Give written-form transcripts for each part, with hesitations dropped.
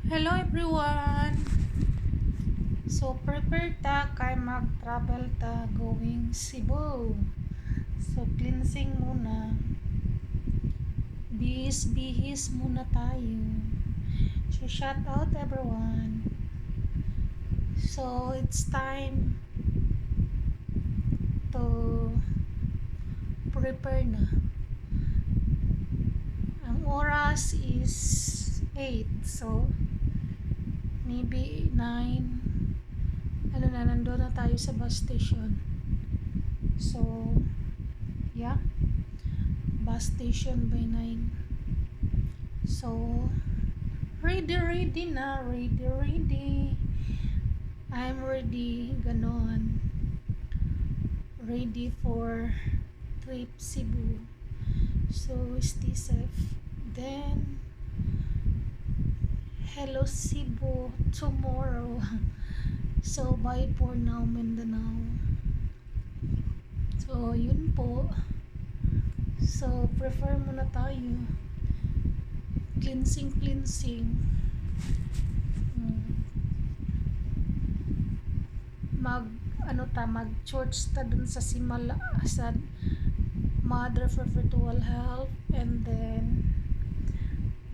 Hello everyone! So prepare ta kay mag-travel ta going Cebu. So cleansing muna. Bihis-bihis muna tayo. So shout out everyone. So it's time to prepare na. Ang oras is 8. So maybe 9. Nandun na tayo sa bus station. So, yeah. Bus station by 9. So, ready na. Ready. I'm ready. Ganon. Ready for trip Cebu. So, stay safe. Then, hello Cebu tomorrow. So, bye for now, Mindanao. So, yun po. So, prefer muna tayo. Cleansing. Mag church ta dun sa Simala, sa Mother Perpetual Health, and then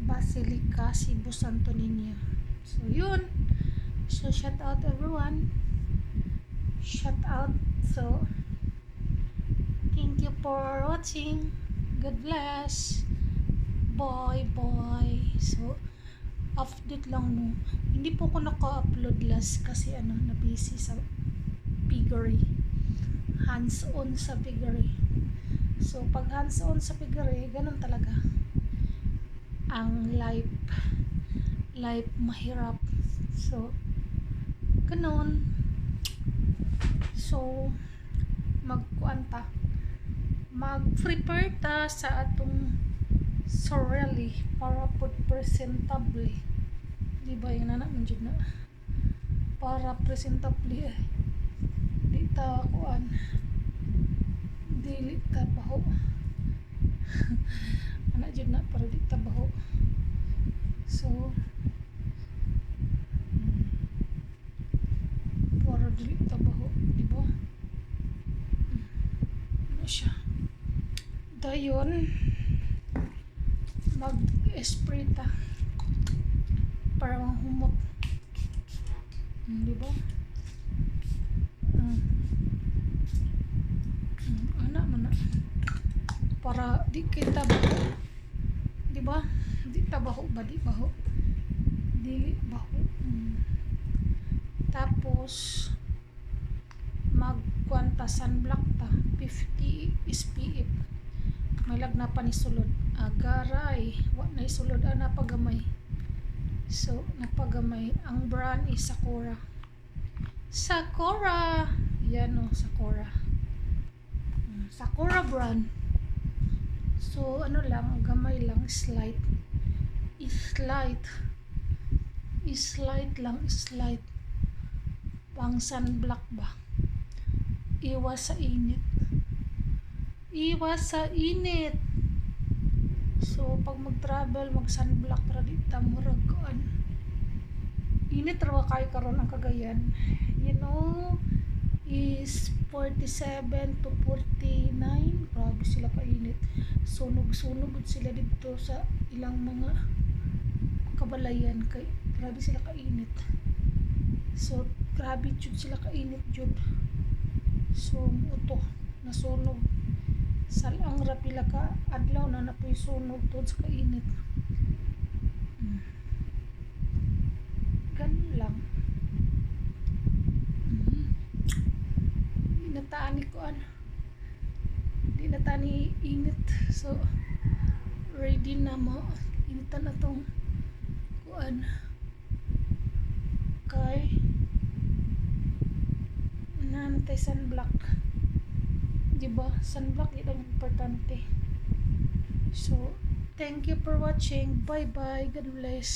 Basilica Cebu Santo Niño. So, yun. So, shout out everyone. Shout out. So, thank you for watching. God bless. Bye. So, update lang no. Hindi po ako naka-upload last kasi na-busy sa piggery. Hands-on sa piggery. So, pag hands-on sa piggery, ganun talaga. Ang life mahirap. So, ganun. So, mag-prepare ta sa atong sorely para pud presentable. Di ba yun na para presentable di ta dili ta baho. Jud na para di ta baho. So, para dili ta baho, di ba? Siya. Dayon, mag-spray ta para mahumot. Di ba? Para di kita baho. Di ba? Di ta baho ba? Di baho. Dili baho. Tapos, magkwanta sunblock ta 50 SPF. May lagna pa ni sulod. Agaray, wa na isulod napagamay. So, napagamay. Ang brand is Sakura. Yan o, Sakura. Sakura brand. So, lang, gamay lang, slight lang. Pang sunblock ba? Iwas sa init. So, pag mag-travel, mag-sunblock ra dita murag kuan. Init ra kay karon ang Cagayan. Is 47 to 49. Grabe sila kainit. Sunog sila dito sa ilang mga kabalayan kay grabe sila kainit. So, grabe jud sila kainit jud. So, nasunog. Salang ra pila ka adlaw na napoy sunog tod sa kainit. Ganun lang. Di natani init. So, ready na mo. Initan na tong kuan. Kay nantay sunblock. Diba? Sunblock ito ang importante. So, thank you for watching. Bye. God bless.